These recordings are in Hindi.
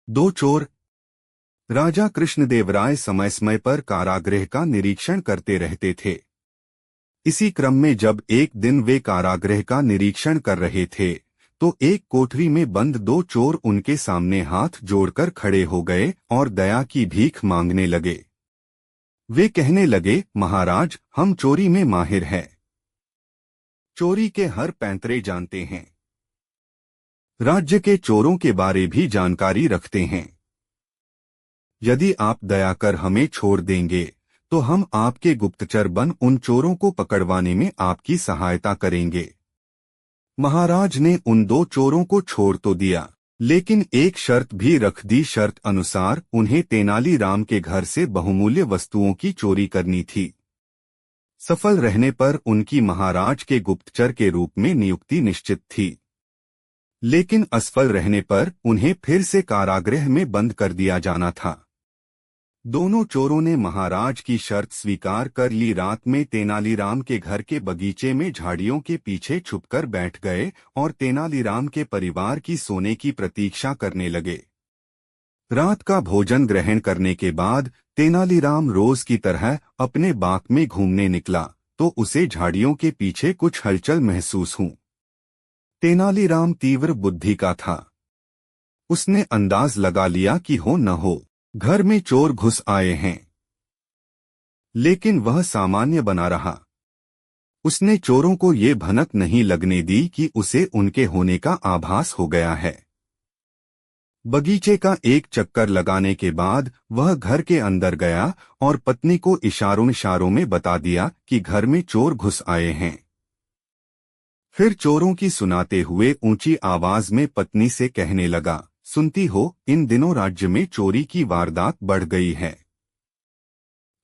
दो चोर। राजा कृष्णदेवराय समय समय पर कारागृह का निरीक्षण करते रहते थे। इसी क्रम में जब एक दिन वे कारागृह का निरीक्षण कर रहे थे तो एक कोठरी में बंद दो चोर उनके सामने हाथ जोड़कर खड़े हो गए और दया की भीख मांगने लगे। वे कहने लगे, महाराज, हम चोरी में माहिर हैं। चोरी के हर पैंतरे जानते हैं। राज्य के चोरों के बारे भी जानकारी रखते हैं। यदि आप दया कर हमें छोड़ देंगे तो हम आपके गुप्तचर बन उन चोरों को पकड़वाने में आपकी सहायता करेंगे। महाराज ने उन दो चोरों को छोड़ तो दिया, लेकिन एक शर्त भी रख दी। शर्त अनुसार उन्हें तेनालीराम के घर से बहुमूल्य वस्तुओं की चोरी करनी थी। सफल रहने पर उनकी महाराज के गुप्तचर के रूप में नियुक्ति निश्चित थी, लेकिन असफल रहने पर उन्हें फिर से कारागृह में बंद कर दिया जाना था। दोनों चोरों ने महाराज की शर्त स्वीकार कर ली। रात में तेनालीराम के घर के बगीचे में झाड़ियों के पीछे छुपकर बैठ गए और तेनालीराम के परिवार की सोने की प्रतीक्षा करने लगे। रात का भोजन ग्रहण करने के बाद तेनालीराम रोज की तरह अपने बाग में घूमने निकला तो उसे झाड़ियों के पीछे कुछ हलचल महसूस हुई। तेनालीराम तीव्र बुद्धि का था। उसने अंदाज लगा लिया कि हो न हो घर में चोर घुस आए हैं, लेकिन वह सामान्य बना रहा। उसने चोरों को ये भनक नहीं लगने दी कि उसे उनके होने का आभास हो गया है। बगीचे का एक चक्कर लगाने के बाद वह घर के अंदर गया और पत्नी को इशारों इशारों में बता दिया कि घर में चोर घुस आए हैं। फिर चोरों की सुनाते हुए ऊंची आवाज में पत्नी से कहने लगा, सुनती हो, इन दिनों राज्य में चोरी की वारदात बढ़ गई है।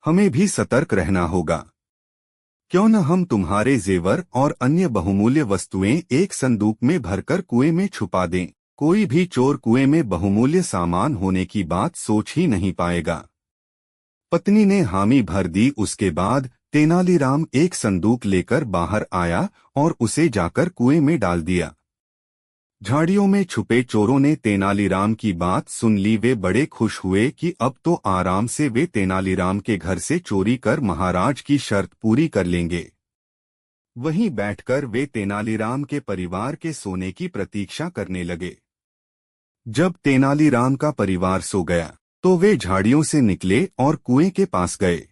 हमें भी सतर्क रहना होगा। क्यों न हम तुम्हारे जेवर और अन्य बहुमूल्य वस्तुएं एक संदूक में भरकर कुएं में छुपा दें। कोई भी चोर कुएं में बहुमूल्य सामान होने की बात सोच ही नहीं पाएगा। पत्नी ने हामी भर दी। उसके बाद तेनालीराम एक संदूक लेकर बाहर आया और उसे जाकर कुएं में डाल दिया। झाड़ियों में छुपे चोरों ने तेनालीराम की बात सुन ली। वे बड़े खुश हुए कि अब तो आराम से वे तेनालीराम के घर से चोरी कर महाराज की शर्त पूरी कर लेंगे। वहीं बैठकर वे तेनालीराम के परिवार के सोने की प्रतीक्षा करने लगे। जब तेनालीराम का परिवार सो गया तो वे झाड़ियों से निकले और कुएं के पास गए।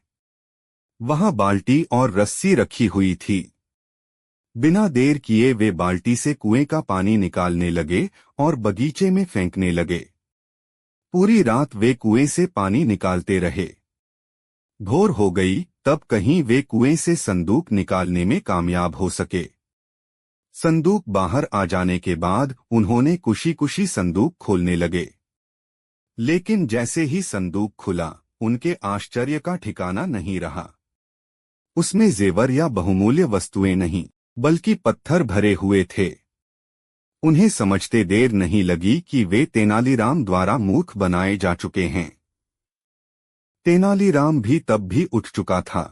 वहां बाल्टी और रस्सी रखी हुई थी। बिना देर किए वे बाल्टी से कुएं का पानी निकालने लगे और बगीचे में फेंकने लगे। पूरी रात वे कुएं से पानी निकालते रहे। भोर हो गई तब कहीं वे कुएं से संदूक निकालने में कामयाब हो सके। संदूक बाहर आ जाने के बाद उन्होंने खुशी खुशी संदूक खोलने लगे, लेकिन जैसे ही संदूक खुला उनके आश्चर्य का ठिकाना नहीं रहा। उसमें जेवर या बहुमूल्य वस्तुएं नहीं बल्कि पत्थर भरे हुए थे। उन्हें समझते देर नहीं लगी कि वे तेनालीराम द्वारा मूर्ख बनाए जा चुके हैं। तेनालीराम भी तब भी उठ चुका था।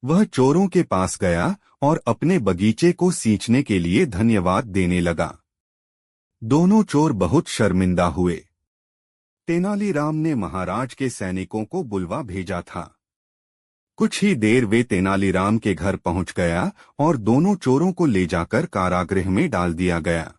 वह चोरों के पास गया और अपने बगीचे को सींचने के लिए धन्यवाद देने लगा। दोनों चोर बहुत शर्मिंदा हुए। तेनालीराम ने महाराज के सैनिकों को बुलवा भेजा था। कुछ ही देर वे तेनालीराम के घर पहुंच गया और दोनों चोरों को ले जाकर कारागृह में डाल दिया गया।